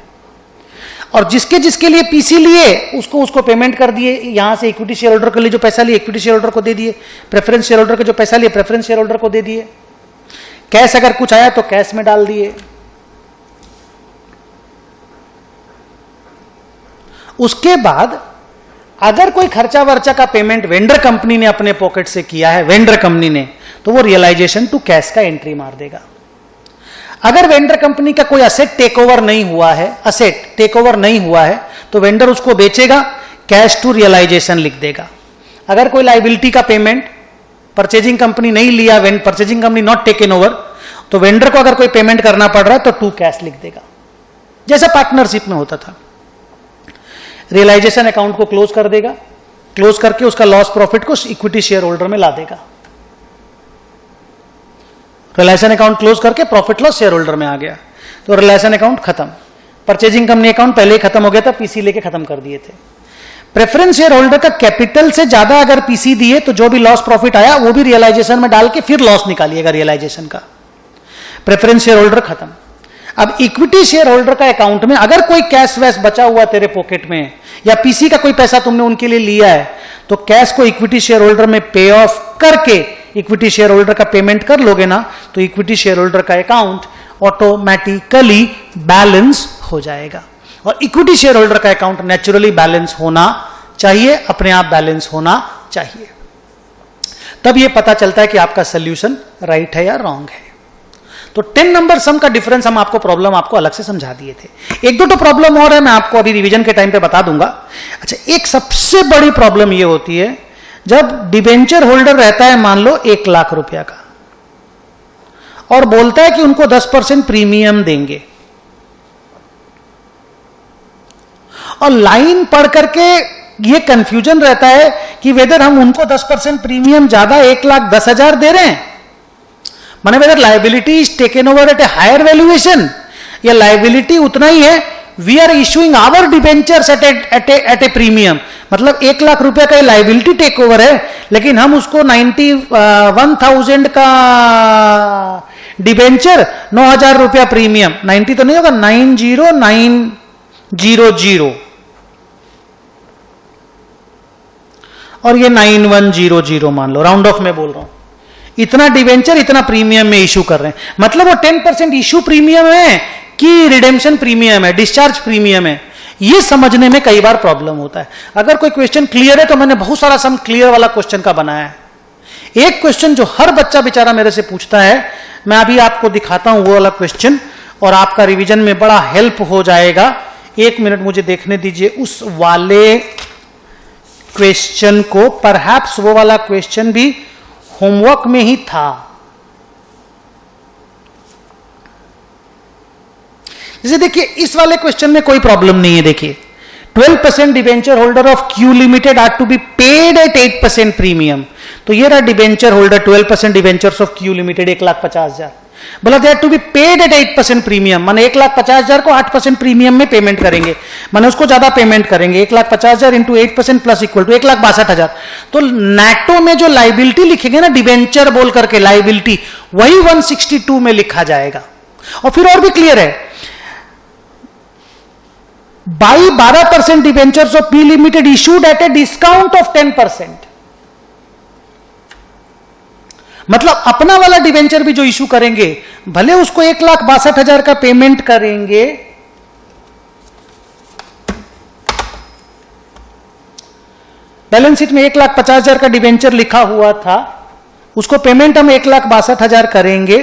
और जिसके जिसके लिए पीसी लिए उसको पेमेंट कर दिए। यहां से इक्विटी शेयर होल्डर के लिए जो पैसा लिए इक्विटी शेयर होल्डर को दे दिए, प्रेफरेंस शेयर होल्डर के जो पैसा लिए प्रेफरेंस शेयर होल्डर को दे दिए। कैश अगर कुछ आया तो कैश में डाल दिए। उसके बाद अगर कोई खर्चा वर्चा का पेमेंट वेंडर कंपनी ने अपने पॉकेट से किया है, वेंडर कंपनी ने, तो वो रियलाइजेशन टू कैश का एंट्री मार देगा। अगर वेंडर कंपनी का कोई असेट टेक ओवर नहीं हुआ है, असेट टेक ओवर नहीं हुआ है, तो वेंडर उसको बेचेगा, कैश टू रियलाइजेशन लिख देगा। अगर कोई लाइबिलिटी का पेमेंट परचेजिंग कंपनी नहीं लिया, purchasing company not taken over, तो वेंडर को अगर कोई पेमेंट करना पड़ रहा है तो टू कैश लिख देगा, जैसा पार्टनरशिप में होता था। रियलाइजेशन अकाउंट को क्लोज कर देगा, क्लोज करके उसका लॉस प्रॉफिट को इक्विटी शेयर होल्डर में ला देगा। रियलाइजेशन अकाउंट क्लोज करके प्रॉफिट लॉस शेयर होल्डर में आ गया, तो रियलाइजेशन अकाउंट खत्म। परचेजिंग कंपनी अकाउंट पहले ही खत्म हो गया था, पीसी लेके खत्म कर दिए थे। प्रेफरेंस शेयर होल्डर का कैपिटल से ज्यादा अगर पीसी दिए तो जो भी लॉस प्रॉफिट आया वो भी रियलाइजेशन में डाल के फिर लॉस निकालिएगा रियलाइजेशन का। प्रेफरेंस शेयर होल्डर खत्म। अब इक्विटी शेयर होल्डर का अकाउंट में अगर कोई कैश वैश बचा हुआ तेरे पॉकेट में, या पीसी का कोई पैसा तुमने उनके लिए लिया है, तो कैश को इक्विटी शेयर होल्डर में पे ऑफ करके इक्विटी शेयर होल्डर का पेमेंट कर लोगे ना, तो इक्विटी शेयर होल्डर का अकाउंट ऑटोमेटिकली बैलेंस हो जाएगा। और इक्विटी शेयर होल्डर का अकाउंट नेचुरली बैलेंस होना चाहिए, अपने आप बैलेंस होना चाहिए। तब यह पता चलता है कि आपका सोल्यूशन राइट है या रॉन्ग है। तो 10 नंबर सम का डिफरेंस हम आपको प्रॉब्लम आपको अलग से समझा दिए थे। एक दो तो प्रॉब्लम और है, मैं आपको अभी रिवीजन के टाइम पे बता दूंगा। अच्छा, एक सबसे बड़ी प्रॉब्लम यह होती है जब डिबेंचर होल्डर रहता है मान लो 1 लाख रुपया का, और बोलता है कि उनको 10% प्रीमियम देंगे, और लाइन पढ़ करके ये कंफ्यूजन रहता है कि वेदर हम उनको 10% प्रीमियम ज्यादा 1,10,000 दे रहे हैं, माने whether liability is taken over at a higher valuation, या लाइबिलिटी उतना ही है, we are issuing our debentures at a premium. मतलब 1 लाख रुपया का लाइबिलिटी टेक ओवर है, लेकिन हम उसको 91,000 का डिबेंचर 9,000 रुपया प्रीमियम, 90 तो नहीं होगा, 90900, और ये 9100 मान लो, राउंड ऑफ में बोल रहा हूं। इतना डिवेंचर इतना प्रीमियम में इशू कर रहे हैं, मतलब वो 10% इशू प्रीमियम है कि रिडेम्पशन प्रीमियम है, डिस्चार्ज प्रीमियम है, ये समझने में कई बार प्रॉब्लम होता है। अगर कोई क्वेश्चन क्लियर है तो मैंने बहुत सारा सम क्लियर वाला क्वेश्चन का बनाया है। एक क्वेश्चन जो हर बच्चा बेचारा मेरे से पूछता है, मैं अभी आपको दिखाता हूं वो वाला क्वेश्चन, और आपका रिवीजन में बड़ा हेल्प हो जाएगा। 1 मिनट मुझे देखने दीजिए उस वाले क्वेश्चन को, परहैप्स वो वाला क्वेश्चन भी होमवर्क में ही था। जैसे देखिए इस वाले क्वेश्चन में कोई प्रॉब्लम नहीं है। देखिए 12% debenture holder of Q limited are to be paid at 8% premium. तो ये रहा debenture holder 12% debentures of Q limited 1,50,000, बोला दे are to be paid at 8% premium, माने 1,50,000 को 8% प्रीमियम में पेमेंट करेंगे, माने उसको ज्यादा पेमेंट करेंगे। 1,50,000 इंटू 8% प्लस इक्वल टू 1,62,000। तो नेटो में जो लाइबिलिटी लिखेंगे ना डिबेंचर बोल करके लाइबिलिटी, वही 162 में लिखा जाएगा। और फिर और भी क्लियर है, by 12% debentures of P limited issued at a discount of 10%। मतलब अपना वाला डिबेंचर भी जो इशू करेंगे, भले उसको 1,62,000 का पेमेंट करेंगे, बैलेंस शीट में 1,50,000 का डिबेंचर लिखा हुआ था, उसको पेमेंट हम 1,62,000 करेंगे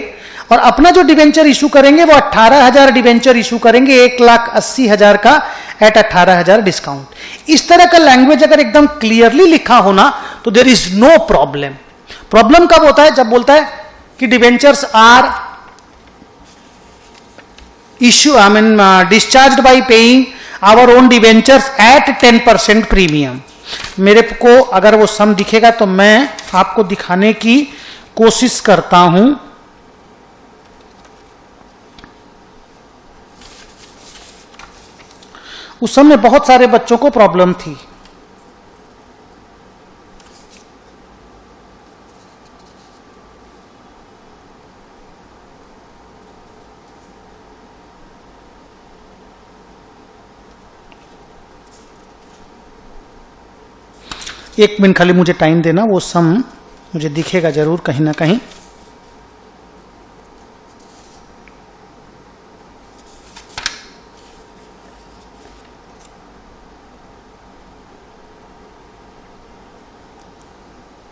और अपना जो डिबेंचर इशू करेंगे वो 18,000 डिबेंचर इशू करेंगे 1,80,000 का एट 18,000 डिस्काउंट। इस तरह का लैंग्वेज अगर एकदम क्लियरली लिखा होना तो there is no problem. Problem कब होता है? जब बोलता है कि debentures are issue discharged by paying our own debentures at 10% premium. मेरे को अगर वो सम दिखेगा तो मैं आपको दिखाने की कोशिश करता हूं। उस समय बहुत सारे बच्चों को प्रॉब्लम थी। एक मिनट खाली मुझे टाइम देना, वो सम मुझे दिखेगा जरूर कहीं ना कहीं।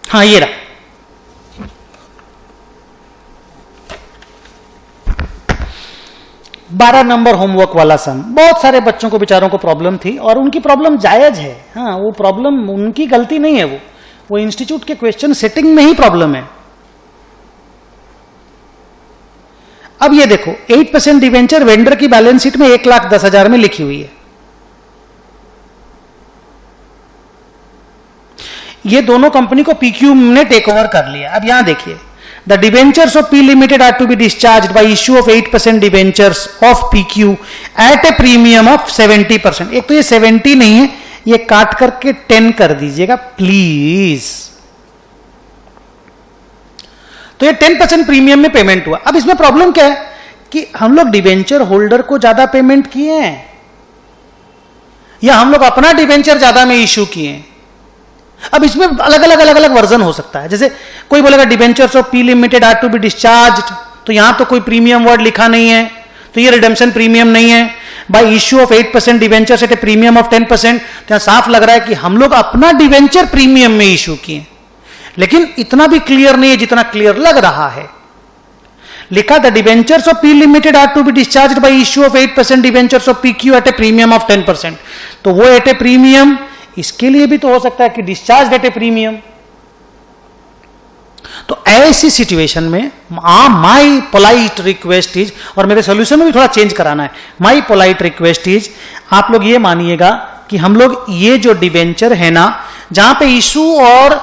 हाँ ये रहा। बारह नंबर होमवर्क वाला सम। बहुत सारे बच्चों को बेचारों को प्रॉब्लम थी और उनकी प्रॉब्लम जायज है। हाँ, वो प्रॉब्लम उनकी गलती नहीं है, वो इंस्टीट्यूट के क्वेश्चन सेटिंग में ही प्रॉब्लम है। अब ये देखो 8% डिवेंचर वेंडर की बैलेंस शीट में 1,10,000 में लिखी हुई है। ये दोनों कंपनी को पीक्यू ने टेक ओवर कर लिया। अब यहां देखिए, the debentures of P limited are to be discharged by issue of 8% debentures of PQ at a premium of 70%। एक तो ये 70 नहीं है, ये काट करके 10 कर दीजिएगा प्लीज। तो ये 10% प्रीमियम में पेमेंट हुआ। अब इसमें प्रॉब्लम क्या है कि हम लोग डिबेंचर होल्डर को ज्यादा पेमेंट किए हैं या हम लोग अपना डिबेंचर ज्यादा में इश्यू किए हैं। अब इसमें अलग अलग वर्जन हो सकता है। जैसे कोई बोलेगा debentures of P limited are to be discharged, तो यहां तो कोई प्रीमियम वर्ड लिखा नहीं है, तो ये रिडेम्पशन प्रीमियम नहीं है। By issue of 8% debentures at a premium of 10%, तो यहां साफ लग रहा है कि हम लोग अपना डिबेंचर प्रीमियम में इश्यू किए, लेकिन इतना भी क्लियर नहीं है जितना क्लियर लग रहा है। लिखा the debentures of P limited are to be discharged by issue of 8% debentures of PQ at a premium of 10%, तो वो एट ए प्रीमियम, इसके लिए भी तो हो सकता है कि डिस्चार्ज एट ए प्रीमियम। तो ऐसी सिचुएशन में माई पोलाइट रिक्वेस्ट इज, और मेरे सोल्यूशन में भी थोड़ा चेंज कराना है, माई पोलाइट रिक्वेस्ट इज, आप लोग ये मानिएगा कि हम लोग ये जो डिबेंचर है ना, जहां पे इशू और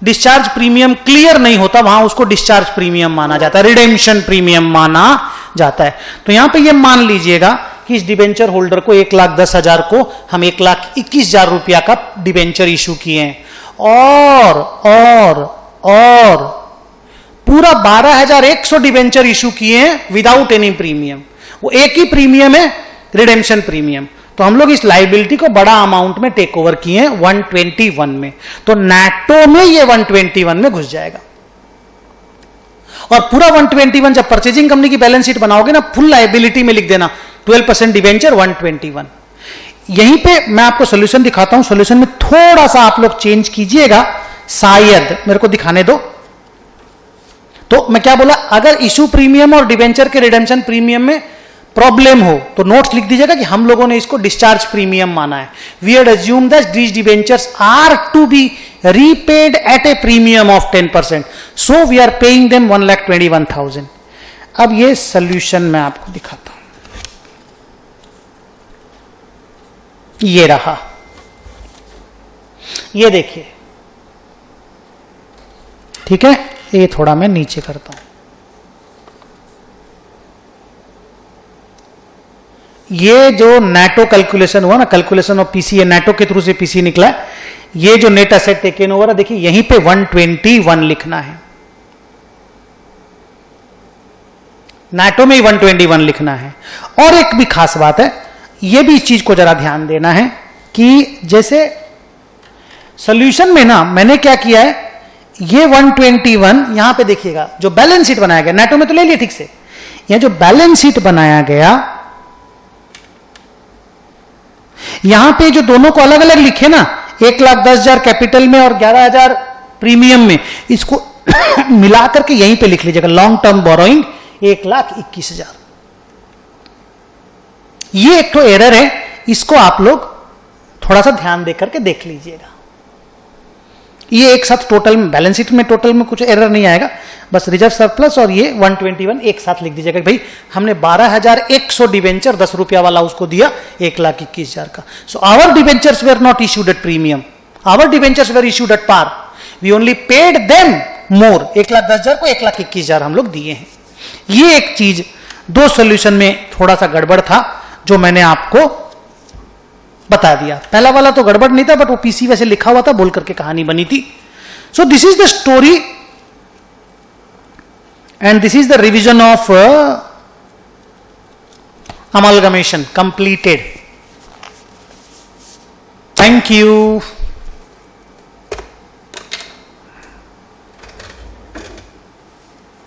डिस्चार्ज प्रीमियम क्लियर नहीं होता, वहां उसको डिस्चार्ज प्रीमियम माना जाता है, रिडेम्पशन प्रीमियम माना जाता है। तो यहां पे ये मान लीजिएगा कि इस डिबेंचर होल्डर को 1,10,000 को हम 1,21,000 रुपया का डिबेंचर इशू किए हैं और पूरा 12,100 डिबेंचर इशू किए हैं विदाउट एनी प्रीमियम। वो एक ही प्रीमियम है, रिडेम्पशन प्रीमियम। तो हम लोग इस लाइबिलिटी को बड़ा अमाउंट में टेक ओवर किए हैं 121 में, तो नेटो में ये 121 में घुस जाएगा। और पूरा 121 जब परचेजिंग कंपनी की बैलेंस शीट बनाओगे ना, फुल लाइबिलिटी में लिख देना 12% डिबेंचर 121। यहीं पे मैं आपको सोल्यूशन दिखाता हूं, सोल्यूशन में थोड़ा सा आप लोग चेंज कीजिएगा, शायद मेरे को दिखाने दो। तो मैं क्या बोला, अगर इशू प्रीमियम और डिबेंचर के रिडेम्पशन प्रीमियम में प्रॉब्लम हो तो नोट्स लिख दीजिएगा कि हम लोगों ने इसको डिस्चार्ज प्रीमियम माना है। We had assumed that these debentures are to be repaid at a premium of 10%, so we are paying them 1,21,000। अब ये सोल्यूशन मैं आपको दिखाता हूं, ये रहा, ये देखिए, ठीक है। ये थोड़ा मैं नीचे करता हूं, ये जो नेटो कैलकुलेशन हुआ ना, कैलकुलेशन ऑफ पीसी, नेटो के थ्रू से पीसी निकला है, ये जो नेट एसेट टेकन ओवर है, देखिए यहीं पे 121 लिखना है, नेटो में ही 121 लिखना है। और एक भी खास बात है, ये भी इस चीज को जरा ध्यान देना है कि जैसे सॉल्यूशन में ना मैंने क्या किया है, ये 121 यहां पे देखिएगा जो बैलेंस शीट बनाया गया, नेटो में तो ले लिया ठीक से, यहां जो बैलेंस शीट बनाया गया, यहां पे जो दोनों को अलग अलग लिखे ना, 1,10,000 कैपिटल में और 11,000 प्रीमियम में, इसको मिला करके यहीं पे लिख लीजिएगा, लॉन्ग टर्म बोरोइंग 1,21,000। ये एक तो एरर है, इसको आप लोग थोड़ा सा ध्यान देकर के देख लीजिएगा। ये एक साथ टोटल में, बैलेंस शीट में टोटल में कुछ एरर नहीं आएगा, बस रिजर्व सरप्लस और ये 121 एक साथ लिख दीजिएगा। भाई हमने 12,100 डिवेंचर 10 रुपया वाला उसको दिया 1,21,000 का। So our debentures were not issued at premium, our debentures were issued at par, we only paid them more. 1,10,000 को 1,21,000 हम लोग दिए हैं। ये एक चीज 2 सोल्यूशन में थोड़ा सा गड़बड़ था जो मैंने आपको बता दिया। पहला वाला तो गड़बड़ नहीं था, बट वो पीसी वैसे लिखा हुआ था, बोल करके कहानी बनी थी। So this is the story and this is the revision of amalgamation completed. Thank you.